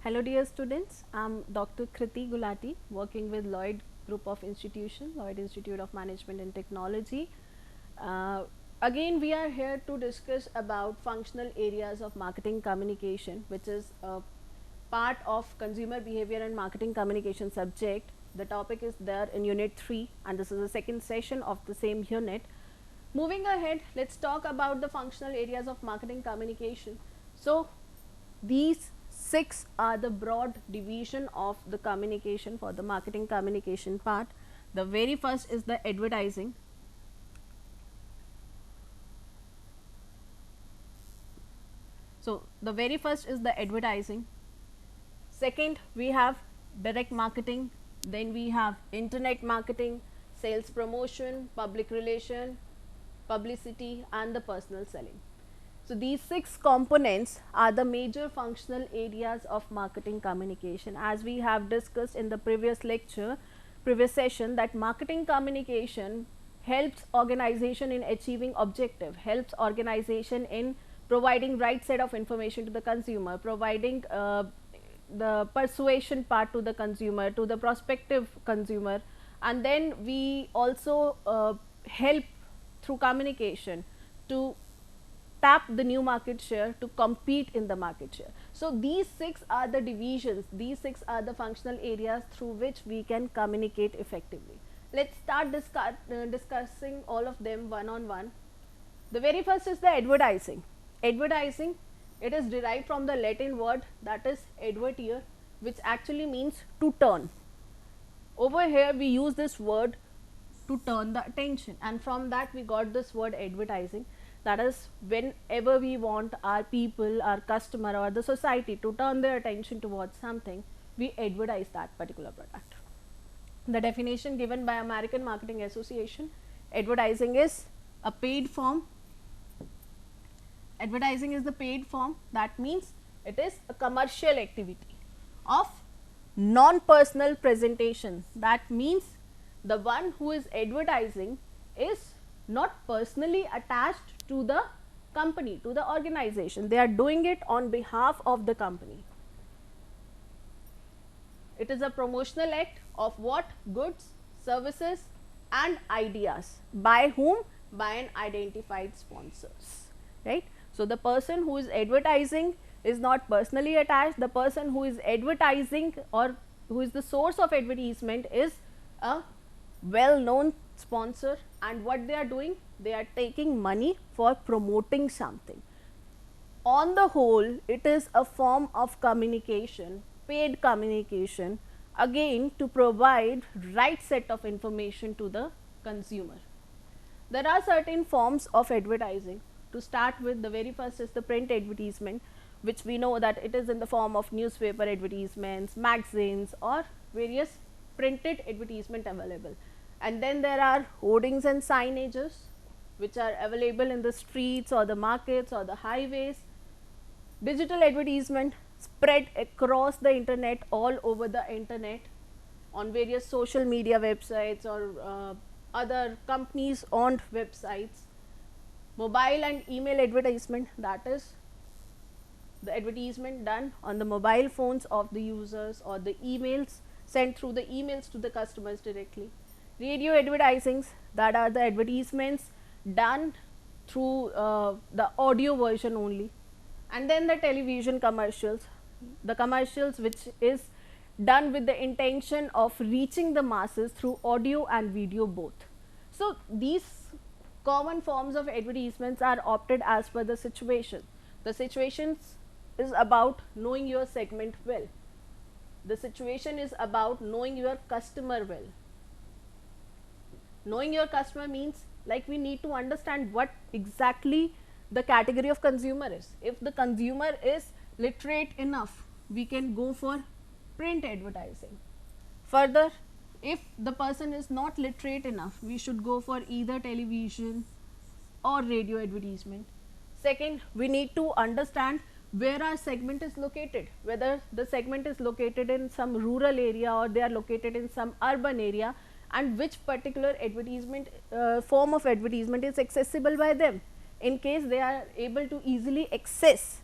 Hello dear students, I am Dr. Kriti Gulati working with Lloyd Group of Institution, Lloyd Institute of Management and Technology. Uh, Again we are here to discuss about functional areas of marketing communication, which is a part of consumer behavior and marketing communication subject. The topic is there in unit 3 and this is the second session of the same unit. Moving ahead, let's talk about the functional areas of marketing communication. So these 6 are the broad division of the communication for the marketing communication part. The very first is the advertising. So the very first is the advertising. Second, we have direct marketing, then we have internet marketing, sales promotion, public relation, publicity and the personal selling. So these 6 components are the major functional areas of marketing communication. As we have discussed in the previous lecture, previous session, that marketing communication helps organization in achieving objective, helps organization in providing right set of information to the consumer, providing the persuasion part to the consumer, to the prospective consumer, and then we also help through communication to tap the new market share, to compete in the market share. So these 6 are the divisions, these 6 are the functional areas through which we can communicate effectively. Let's start discussing all of them one on one. The very first is the advertising. Advertising, it is derived from the Latin word that is advertere, which actually means to turn. Over here we use this word to turn the attention, and from that we got this word advertising. That is, whenever we want our people, our customer or the society to turn their attention towards something, we advertise that particular product. The definition given by American Marketing Association: advertising is a paid form. Advertising is the paid form, that means it is a commercial activity of non-personal presentation. That means the one who is advertising is not personally attached to the company, to the organization. They are doing it on behalf of the company. It is a promotional act of what? Goods, services and ideas. By whom? By an identified sponsors, right? So the person who is advertising is not personally attached. The person who is advertising or who is the source of advertisement is a well known sponsor, and what they are doing? They are taking money for promoting something. On the whole, it is a form of communication, paid communication, again to provide right set of information to the consumer. There are certain forms of advertising. To start with, the very first is the print advertisement, which we know that it is in the form of newspaper advertisements, magazines or various printed advertisement available. And then there are hoardings and signages, which are available in the streets or the markets or the highways. Digital advertisement spread across the internet, all over the internet, on various social media websites or other companies owned websites. Mobile and email advertisement, that is the advertisement done on the mobile phones of the users or the emails sent through the emails to the customers directly. Radio advertisings, that are the advertisements done through the audio version only. And then the television commercials, the commercials which is done with the intention of reaching the masses through audio and video both. So these common forms of advertisements are opted as per the situation. The situations is about knowing your segment well. The situation is about knowing your customer well. Knowing your customer means, like, we need to understand what exactly the category of consumer is. If the consumer is literate enough, we can go for print advertising. Further, if the person is not literate enough, we should go for either television or radio advertisement. Second, we need to understand where our segment is located, whether the segment is located in some rural area or they are located in some urban area, and which particular advertisement form of advertisement is accessible by them. In case they are able to easily access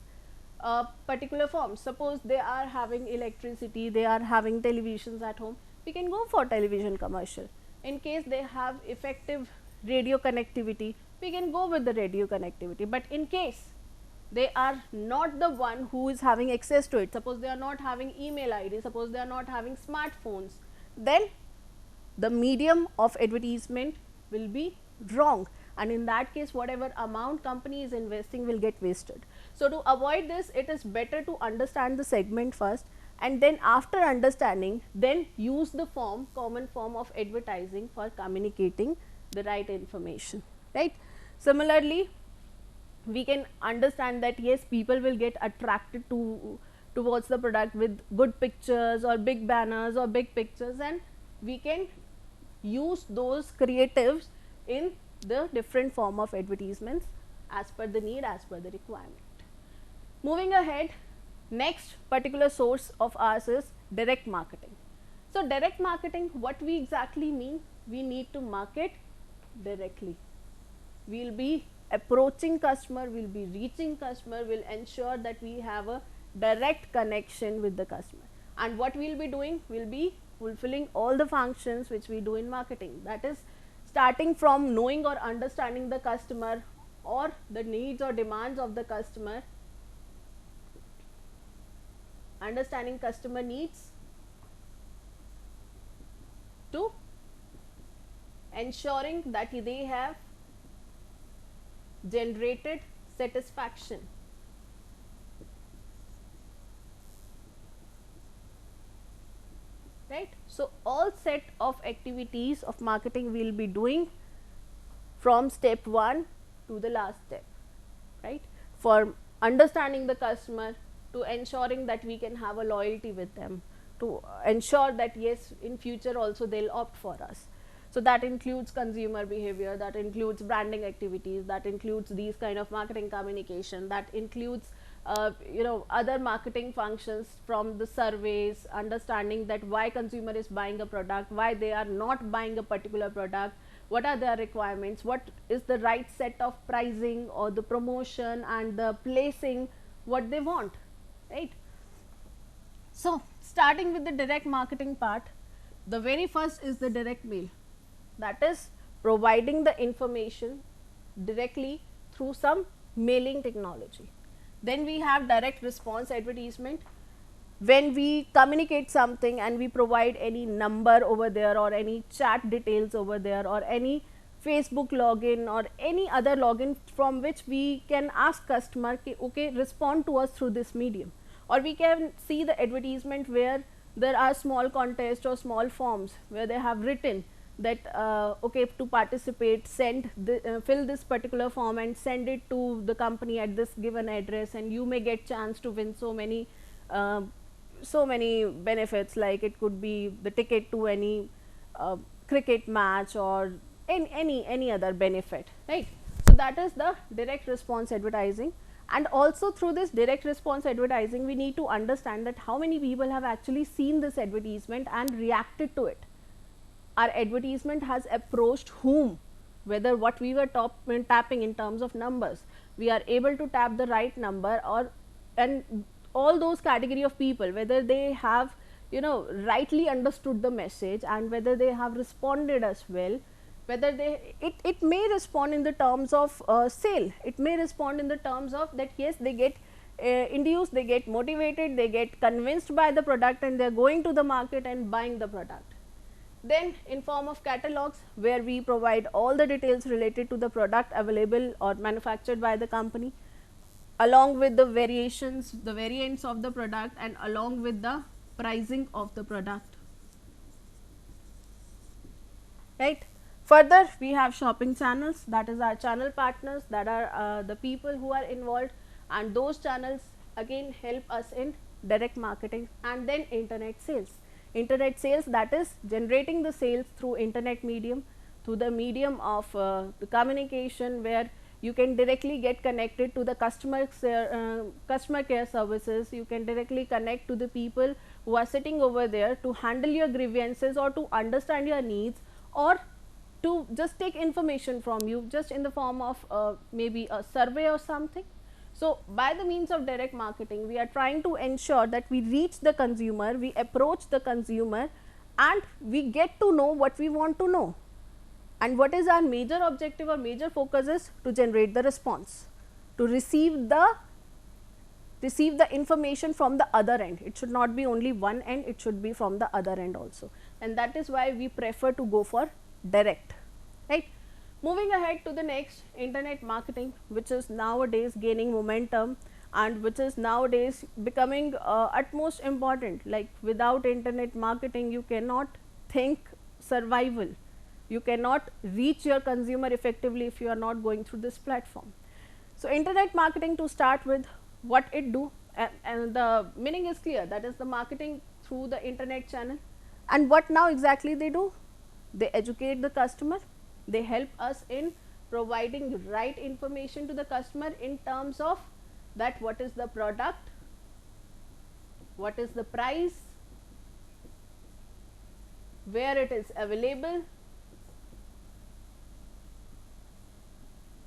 particular form. Suppose they are having electricity, they are having televisions at home, we can go for television commercial. In case they have effective radio connectivity, we can go with the radio connectivity. But in case they are not the one who is having access to it, suppose they are not having email ID, suppose they are not having smartphones, then the medium of advertisement will be wrong, and in that case whatever amount company is investing will get wasted. So to avoid this, it is better to understand the segment first, and then after understanding, then use the common form of advertising for communicating the right information, right. Similarly, we can understand that yes, people will get attracted towards the product with good pictures or big banners or big pictures, and we can use those creatives in the different form of advertisements as per the need, as per the requirement. Moving ahead, next particular source of ours is direct marketing. So direct marketing, what we exactly mean? We need to market directly. We will be approaching customer, we will be reaching customer, we will ensure that we have a direct connection with the customer. And what we will be doing? We will be fulfilling all the functions which we do in marketing. That is, starting from knowing or understanding the customer or the needs or demands of the customer, understanding customer needs, to ensuring that they have generated satisfaction. Right. So all set of activities of marketing we will be doing from step 1 to the last step, right, for understanding the customer, to ensuring that we can have a loyalty with them, to ensure that yes, in future also they will opt for us. So that includes consumer behavior, that includes branding activities, that includes these kind of marketing communication, that includes other marketing functions from the surveys, understanding that why consumer is buying a product, why they are not buying a particular product, what are their requirements, what is the right set of pricing or the promotion and the placing what they want, right. So starting with the direct marketing part, the very first is the direct mail, that is providing the information directly through some mailing technology. Then we have direct response advertisement, when we communicate something and we provide any number over there or any chat details over there or any Facebook login or any other login from which we can ask customer, okay, respond to us through this medium. Or we can see the advertisement where there are small contests or small forms where they have written that okay, to participate, send fill this particular form and send it to the company at this given address, and you may get chance to win so many benefits, like it could be the ticket to any cricket match or any other benefit, right. So that is the direct response advertising. And also through this direct response advertising, we need to understand that how many people have actually seen this advertisement and reacted to it. Our advertisement has approached whom, whether what we were tapping in terms of numbers, we are able to tap the right number, or and all those category of people, whether they have rightly understood the message and whether they have responded as well, whether it may respond in the terms of sale, it may respond in the terms of that yes, they get induced, they get motivated, they get convinced by the product and they are going to the market and buying the product. Then in form of catalogs, where we provide all the details related to the product available or manufactured by the company, along with the variations, the variants of the product, and along with the pricing of the product, right. Further, we have shopping channels, that is our channel partners, that are the people who are involved, and those channels again help us in direct marketing. And then internet sales, that is generating the sales through internet medium, through the medium of the communication, where you can directly get connected to the customer care services, you can directly connect to the people who are sitting over there to handle your grievances or to understand your needs, or to just take information from you just in the form of maybe a survey or something. So, by the means of direct marketing, we are trying to ensure that we reach the consumer, we approach the consumer, and we get to know what we want to know. And what is our major objective or major focus is to generate the response, to receive the information from the other end. It should not be only one end, it should be from the other end also, and that is why we prefer to go for direct, right. Moving ahead to the next, internet marketing, which is nowadays gaining momentum and which is nowadays becoming utmost important. Like without internet marketing, you cannot think survival, you cannot reach your consumer effectively if you are not going through this platform. So, internet marketing, to start with, what it do, and the meaning is clear, that is the marketing through the internet channel. And what now exactly they do? They educate the customer, they help us in providing right information to the customer in terms of that what is the product, what is the price, where it is available,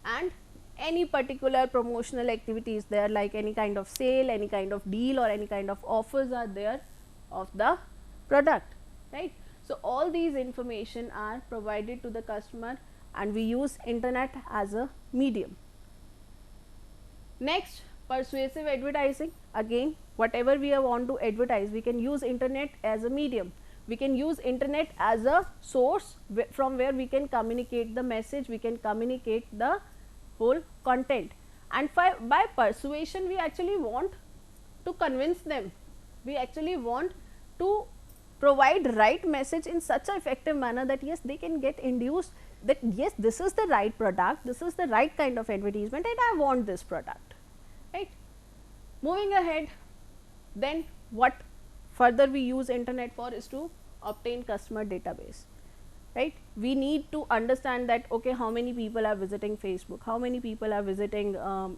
and any particular promotional activities there, like any kind of sale, any kind of deal, or any kind of offers are there of the product, right. So, all these information are provided to the customer, and we use internet as a medium. Next, persuasive advertising. Again, whatever we want to advertise, we can use internet as a medium. We can use internet as a source from where we can communicate the message, we can communicate the whole content. And by persuasion, we actually want to convince them, we actually want to provide right message in such an effective manner that yes, they can get induced that yes, this is the right product, this is the right kind of advertisement, and I want this product, right. Moving ahead, then what further we use internet for is to obtain customer database, right. We need to understand that okay, how many people are visiting Facebook, how many people are visiting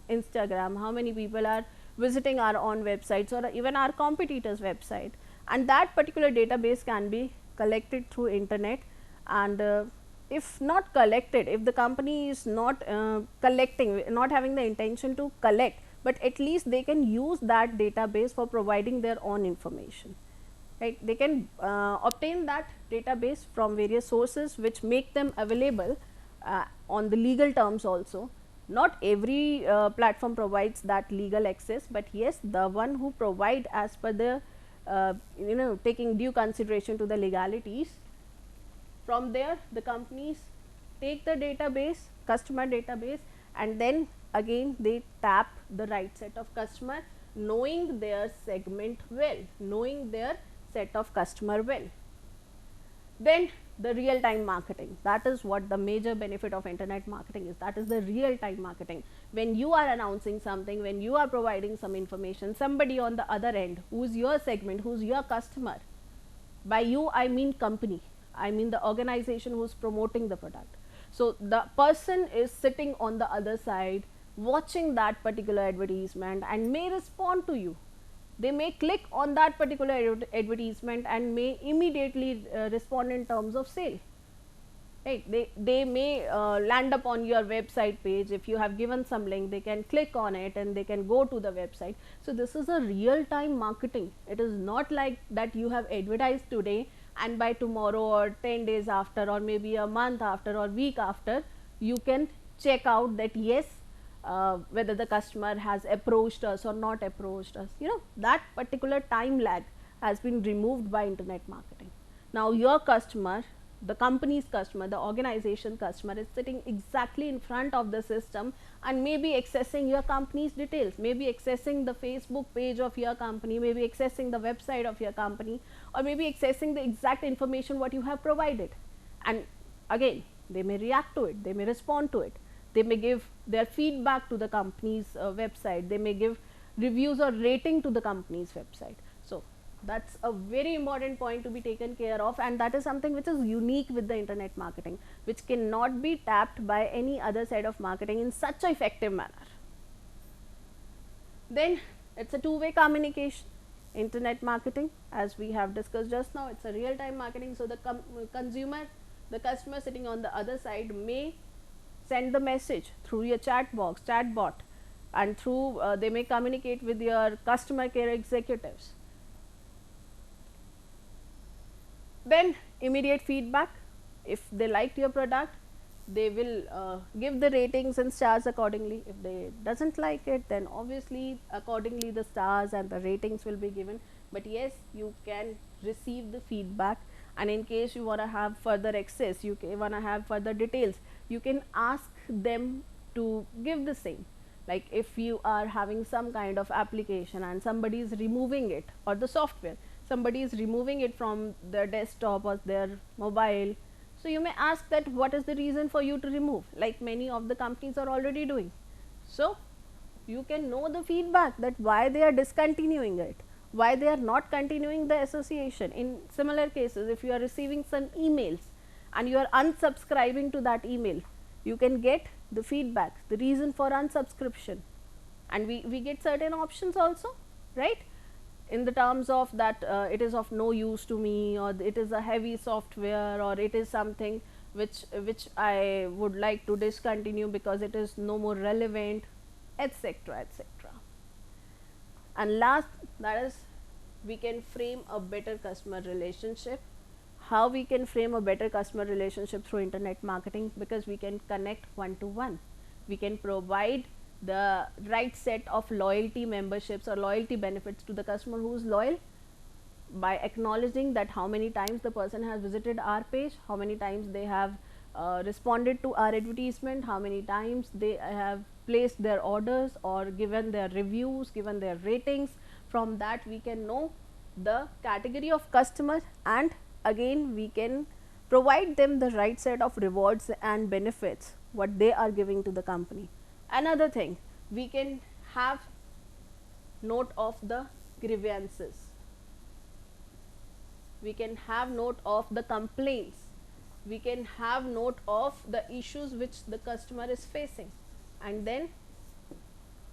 Instagram, how many people are visiting our own websites or even our competitors' website, and that particular database can be collected through internet. And if not collected, if the company is not collecting, not having the intention to collect, but at least they can use that database for providing their own information, right. They can obtain that database from various sources which make them available on the legal terms also. Not every platform provides that legal access, but yes, the one who provide as per the taking due consideration to the legalities. From there, the companies take the database, customer database, and then again they tap the right set of customer, knowing their segment well, knowing their set of customer well. Then the real time marketing, that is what the major benefit of internet marketing is, that is the real time marketing. When you are announcing something, when you are providing some information, somebody on the other end who is your segment, who is your customer, by you I mean company, I mean the organization who is promoting the product. So, the person is sitting on the other side watching that particular advertisement and may respond to you. They may click on that particular advertisement and may immediately respond in terms of sale, right. They may land up on your website page. If you have given some link, they can click on it and they can go to the website. So, this is a real time marketing. It is not like that you have advertised today and by tomorrow or 10 days after or maybe a month after or week after, you can check out that yes, whether the customer has approached us or not approached us. That particular time lag has been removed by internet marketing. Now, your customer, the company's customer, the organization customer is sitting exactly in front of the system and may be accessing your company's details, may be accessing the Facebook page of your company, may be accessing the website of your company, or may be accessing the exact information what you have provided. And again, they may react to it, they may respond to it, they may give their feedback to the company's website, they may give reviews or rating to the company's website. So, that is a very important point to be taken care of, and that is something which is unique with the internet marketing, which cannot be tapped by any other side of marketing in such an effective manner. Then it is a two-way communication. Internet marketing, as we have discussed just now, it is a real time marketing. So, the consumer, the customer sitting on the other side may send the message through your chat box, chat bot, and through they may communicate with your customer care executives. Then immediate feedback. If they liked your product, they will give the ratings and stars accordingly. If they doesn't like it, then obviously accordingly the stars and the ratings will be given. But yes, you can receive the feedback, and in case you want to have further access, you want to have further details, you can ask them to give the same. Like if you are having some kind of application and somebody is removing it, or the software, somebody is removing it from their desktop or their mobile, so you may ask that what is the reason for you to remove, like many of the companies are already doing. So you can know the feedback, that why they are discontinuing it, why they are not continuing the association. In similar cases, if you are receiving some emails and you are unsubscribing to that email, you can get the feedback, the reason for unsubscription, and we get certain options also, right, in the terms of that it is of no use to me, or it is a heavy software, or it is something which I would like to discontinue because it is no more relevant, etc., etc. And last, that is, we can frame a better customer relationship. How we can frame a better customer relationship? Through internet marketing, because we can connect one to one, we can provide the right set of loyalty memberships or loyalty benefits to the customer who is loyal, by acknowledging that how many times the person has visited our page, how many times they have responded to our advertisement, how many times they have placed their orders or given their reviews, given their ratings. From that we can know the category of customers, and again we can provide them the right set of rewards and benefits what they are giving to the company. Another thing, we can have note of the grievances, we can have note of the complaints, we can have note of the issues which the customer is facing, and then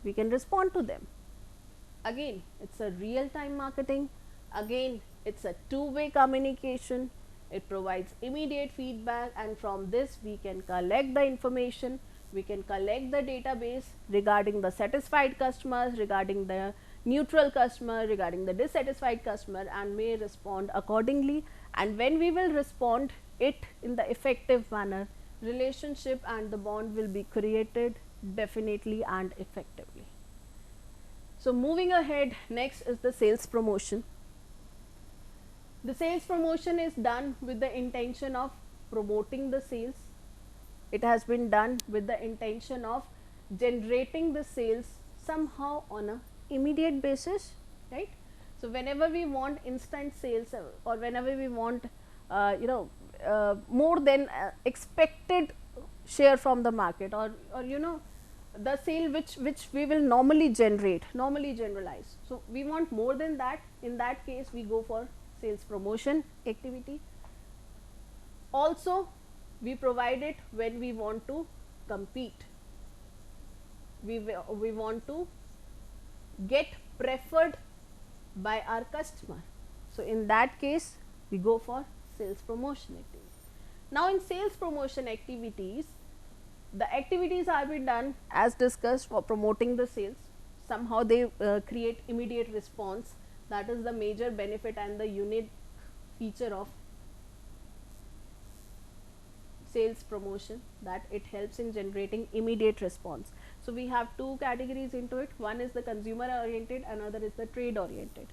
we can respond to them. Again, it's a real time marketing, again it's a two-way communication, it provides immediate feedback, and from this we can collect the information, we can collect the database regarding the satisfied customers, regarding the neutral customer, regarding the dissatisfied customer, and may respond accordingly. And when we will respond it in the effective manner, relationship and the bond will be created definitely and effectively. So moving ahead, next is the sales promotion. The sales promotion is done with the intention of promoting the sales. It has been done with the intention of generating the sales somehow on a immediate basis, right? So whenever we want instant sales, or whenever we want more than expected share from the market, or the sale which we will normally generalize, so we want more than that, in that case we go for sales promotion activity. Also we provide it when we want to compete, we want to get preferred by our customer, so in that case we go for sales promotion activities. Now in sales promotion activities, the activities are being done as discussed for promoting the sales, somehow they create immediate response, that is the major benefit and the unique feature of sales promotion, that it helps in generating immediate response. So we have two categories into it, one is the consumer oriented, another is the trade oriented.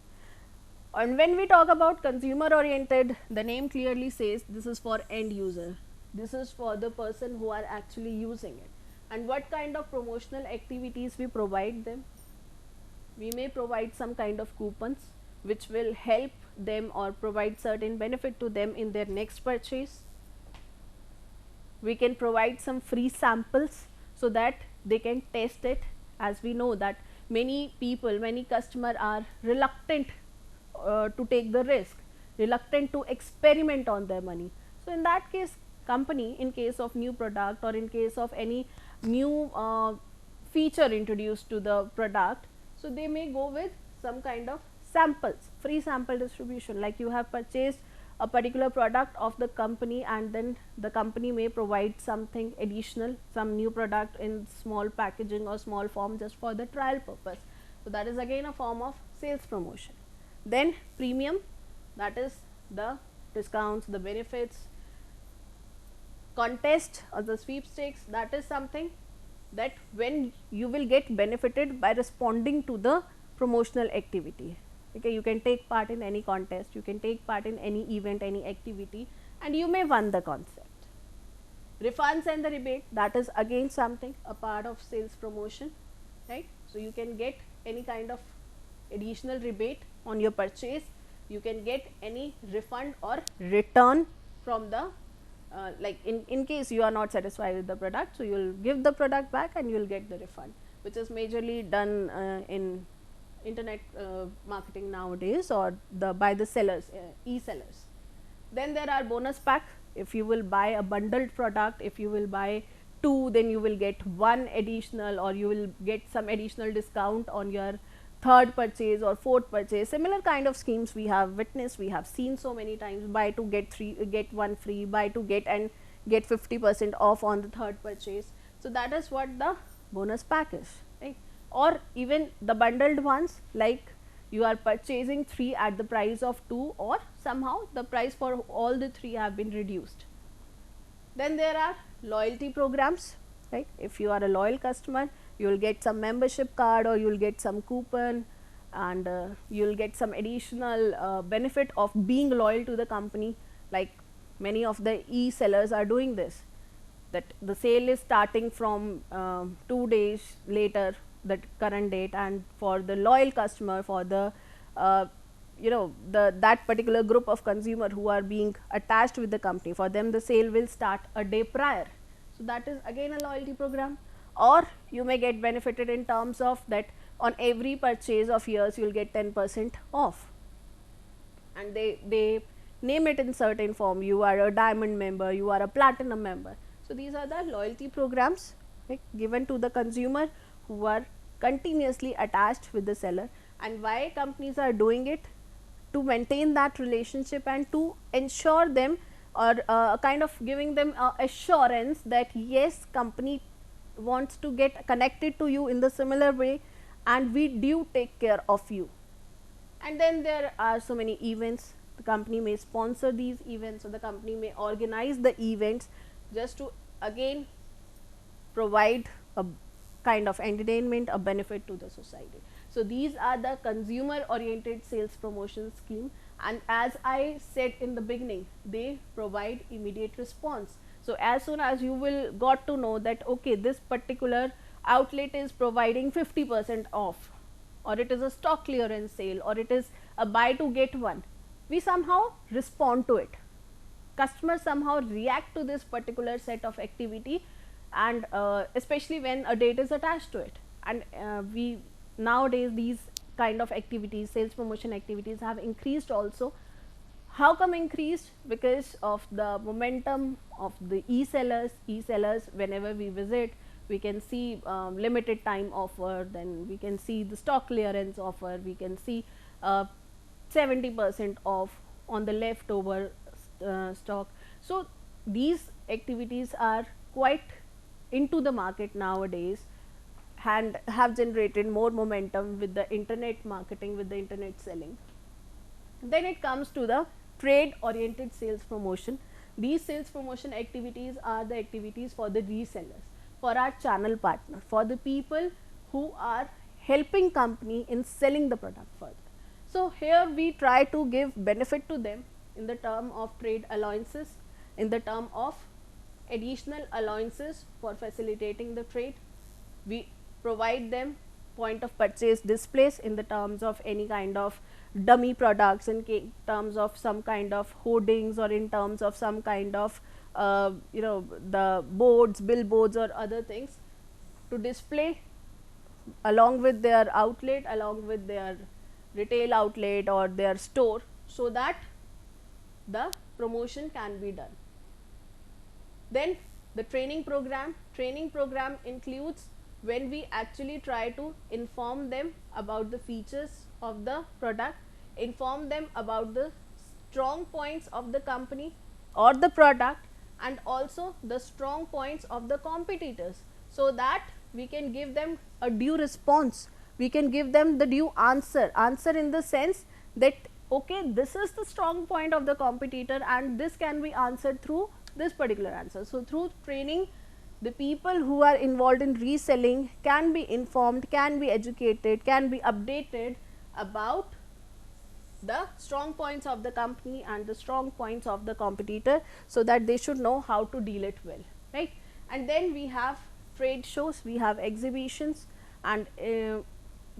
And when we talk about consumer oriented, the name clearly says this is for end user, this is for the person who are actually using it. And what kind of promotional activities we provide them? We may provide some kind of coupons which will help them or provide certain benefit to them in their next purchase. We can provide some free samples so that they can test it, as we know that many people, many customers are reluctant to take the risk, reluctant to experiment on their money. So in that case, company, in case of new product or in case of any new feature introduced to the product, so they may go with some kind of samples, free sample distribution, like you have purchased a particular product of the company, and then the company may provide something additional, some new product in small packaging or small form just for the trial purpose. So that is again a form of sales promotion. Then premium, that is the discounts, the benefits. Contest or the sweepstakes, that is something that when you will get benefited by responding to the promotional activity. Okay, you can take part in any contest, you can take part in any event, any activity, and you may win the concept. Refunds and the rebate, that is again something a part of sales promotion, right? So you can get any kind of additional rebate on your purchase, you can get any refund or return from the like in case you are not satisfied with the product, so you will give the product back and you will get the refund, which is majorly done in internet marketing nowadays, or by the sellers, e-sellers. Then there are bonus pack. If you will buy a bundled product, if you will buy two, then you will get one additional, or you will get some additional discount on your third purchase or fourth purchase. Similar kind of schemes we have witnessed, we have seen so many times. Buy two get one free, buy two get 50% off on the third purchase. So that is what the bonus pack is, right? Or even the bundled ones, like you are purchasing 3 at the price of 2, or somehow the price for all the 3 have been reduced. Then there are loyalty programs, right? If you are a loyal customer, you will get some membership card, or you will get some coupon, and you will get some additional benefit of being loyal to the company. Like many of the e-sellers are doing this, that the sale is starting from 2 days later, that current date, and for the loyal customer, for the that particular group of consumer who are being attached with the company, for them the sale will start a day prior. So that is again a loyalty program. Or you may get benefited in terms of that on every purchase of yours you will get 10% off, and they name it in certain form. You are a diamond member, you are a platinum member. So these are the loyalty programs, right, given to the consumer who are continuously attached with the seller. And why companies are doing it? To maintain that relationship and to ensure them, or kind of giving them assurance that yes, company wants to get connected to you in the similar way, and we do take care of you. And then there are so many events. The company may sponsor these events, or the company may organize the events just to again provide a kind of entertainment, a benefit to the society. So these are the consumer oriented sales promotion scheme, and as I said in the beginning, they provide immediate response. So as soon as you will got to know that okay, this particular outlet is providing 50% off, or it is a stock clearance sale, or it is a buy to get one, we somehow respond to it. Customers somehow react to this particular set of activity, and especially when a date is attached to it. And we nowadays these kind of activities, sales promotion activities, have increased also. How come increased? Because of the momentum of the e-sellers. E-sellers, whenever we visit, we can see limited time offer, then we can see the stock clearance offer, we can see 70% off on the leftover stock. So these activities are quite into the market nowadays, and have generated more momentum with the internet marketing, with the internet selling. Then it comes to the trade oriented sales promotion. These sales promotion activities are the activities for the resellers, for our channel partner, for the people who are helping company in selling the product further. So here we try to give benefit to them in the term of trade allowances, in the term of additional allowances for facilitating the trade. We provide them point of purchase displays in the terms of any kind of dummy products, in terms of some kind of hoardings, or in terms of some kind of the boards, billboards, or other things to display along with their outlet, along with their retail outlet or their store, so that the promotion can be done. Then the training program includes when we actually try to inform them about the features of the product, inform them about the strong points of the company or the product, and also the strong points of the competitors, so that we can give them a due response, we can give them the due answer in the sense that okay, this is the strong point of the competitor and this can be answered through this particular answer. So, through training, the people who are involved in reselling can be informed, can be educated, can be updated about the strong points of the company and the strong points of the competitor, so that they should know how to deal it well, right. And then we have trade shows, we have exhibitions, and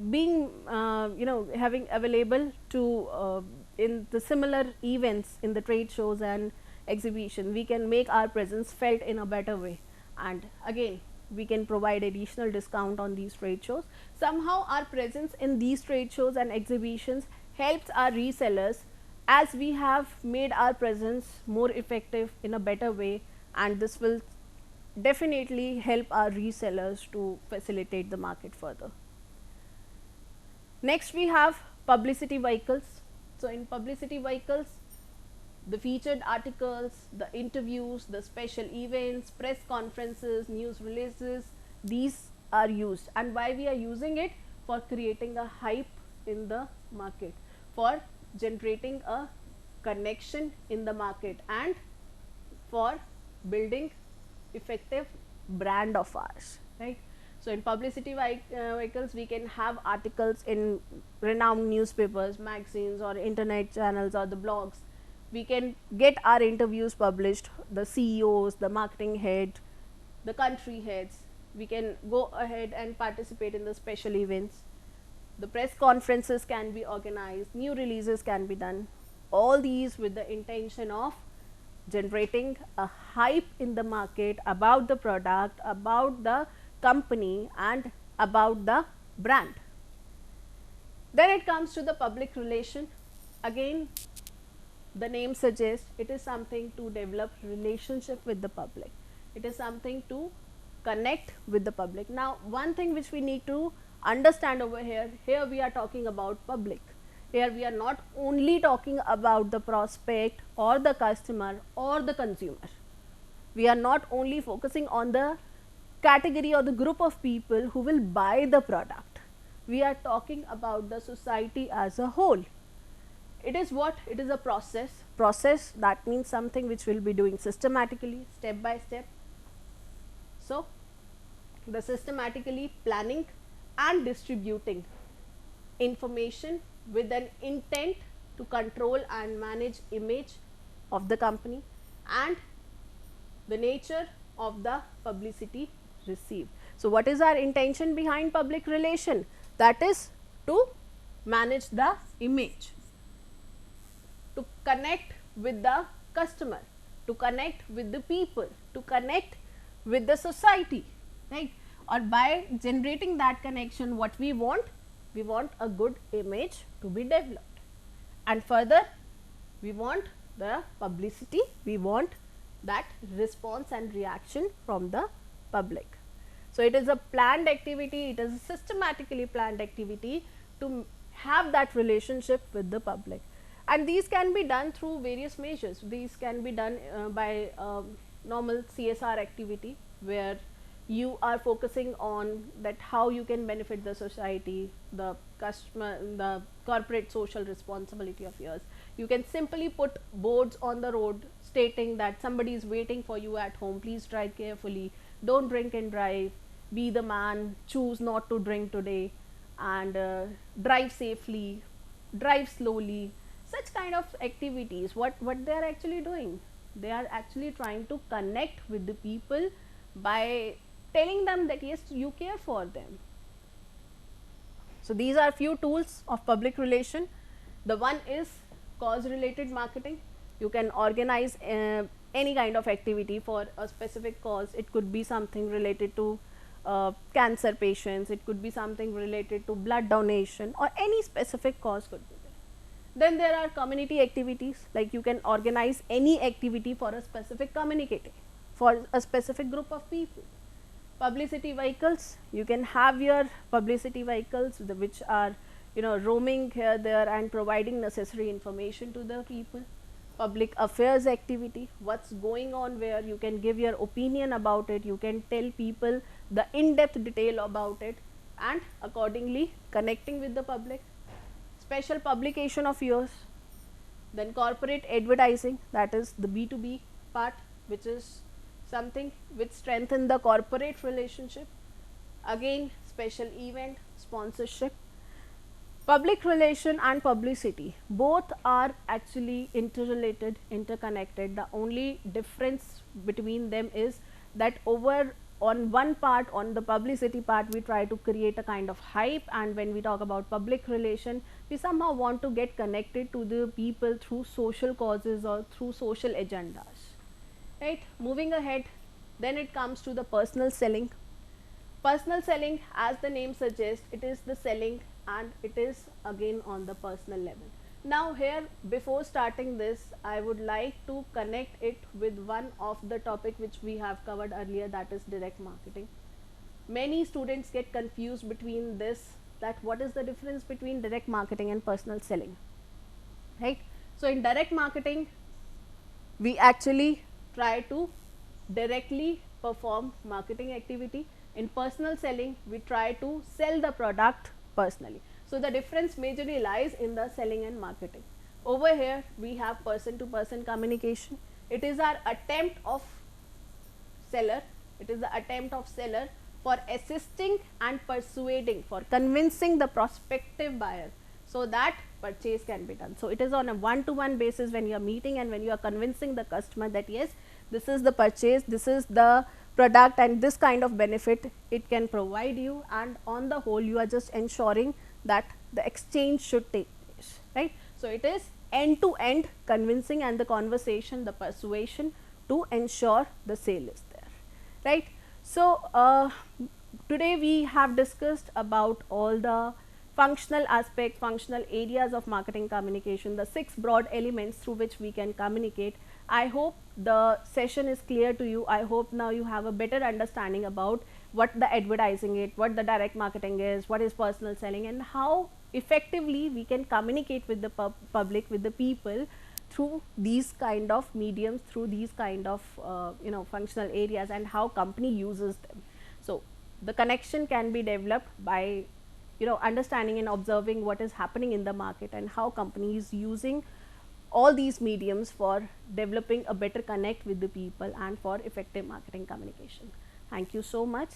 being having available to in the similar events in the trade shows and exhibition, we can make our presence felt in a better way, and again we can provide additional discount on these trade shows. Somehow our presence in these trade shows and exhibitions helps our resellers, as we have made our presence more effective in a better way, and this will definitely help our resellers to facilitate the market further. Next we have publicity vehicles. So, in publicity vehicles, the featured articles, the interviews, the special events, press conferences, news releases, these are used. And why we are using it? For creating a hype in the market, for generating a connection in the market, and for building effective brand of ours, right. So, in publicity vehicles, we can have articles in renowned newspapers, magazines, or internet channels, or the blogs. We can get our interviews published, the CEOs, the marketing head, the country heads. We can go ahead and participate in the special events. The press conferences can be organized, new releases can be done, all these with the intention of generating a hype in the market about the product, about the company, and about the brand. Then it comes to the public relation. Again, the name suggests it is something to develop relationship with the public, it is something to connect with the public. Now, one thing which we need to understand over here, we are talking about public. Here we are not only talking about the prospect or the customer or the consumer. We are not only focusing on the category or the group of people who will buy the product. We are talking about the society as a whole. It is what? It is a process. Process, that means something which we will be doing systematically, step by step. So, the systematically planning and distributing information with an intent to control and manage image of the company, and the nature of the publicity received. So, what is our intention behind public relation? That is to manage the image, to connect with the customer, to connect with the people, to connect with the society, right. Or by generating that connection, what we want? We want a good image to be developed, and further we want the publicity, we want that response and reaction from the public. So, it is a planned activity, it is a systematically planned activity to have that relationship with the public, and these can be done through various measures. These can be done by normal CSR activity, where you are focusing on that how you can benefit the society, the customer, the corporate social responsibility of yours. You can simply put boards on the road stating that somebody is waiting for you at home, please drive carefully, don't drink and drive, be the man, choose not to drink today, and drive safely, drive slowly. Such kind of activities, what they are actually doing? They are actually trying to connect with the people by telling them that yes, you care for them. So, these are few tools of public relation. The one is cause related marketing. You can organize any kind of activity for a specific cause. It could be something related to cancer patients, it could be something related to blood donation, or any specific cause could be there. Then there are community activities, like you can organize any activity for a specific community, for a specific group of people. Publicity vehicles, you can have your publicity vehicles which are roaming here there and providing necessary information to the people. public affairs activity, what's going on where, you can give your opinion about it, you can tell people the in-depth detail about it, and accordingly connecting with the public. Special publication of yours. Then corporate advertising, that is the B2B part, which is something which strengthen the corporate relationship. Again, special event, sponsorship. Public relation and publicity, both are actually interrelated, interconnected. The only difference between them is that over on one part, on the publicity part, we try to create a kind of hype, and when we talk about public relation, we somehow want to get connected to the people through social causes or through social agendas, right? Moving ahead, then it comes to the personal selling. Personal selling, as the name suggests, it is the selling, and it is again on the personal level. Now here, before starting this, I would like to connect it with one of the topic which we have covered earlier, that is direct marketing. Many students get confused between this, that what is the difference between direct marketing and personal selling, right? So in direct marketing, we actually try to directly perform marketing activity. In personal selling, we try to sell the product personally. So the difference majorly lies in the selling and marketing. Over here, we have person to person communication. It is our attempt of seller, it is the attempt of seller for assisting and persuading, for convincing the prospective buyer so that purchase can be done. So it is on a one-to-one basis when you are meeting and when you are convincing the customer that yes, this is the purchase, this is the product, and this kind of benefit it can provide you, and on the whole you are just ensuring that the exchange should take place, right? So it is end to end convincing and the conversation, the persuasion, to ensure the sale is there, right? So today we have discussed about all the functional aspects, functional areas of marketing communication, the 6 broad elements through which we can communicate. I hope the session is clear to you. I hope now you have a better understanding about what the advertising is, what the direct marketing is, what is personal selling, and how effectively we can communicate with the public, with the people, through these kind of mediums, through these kind of functional areas, and how company uses them. So the connection can be developed by understanding and observing what is happening in the market and how companies using all these mediums for developing a better connect with the people and for effective marketing communication. Thank you so much.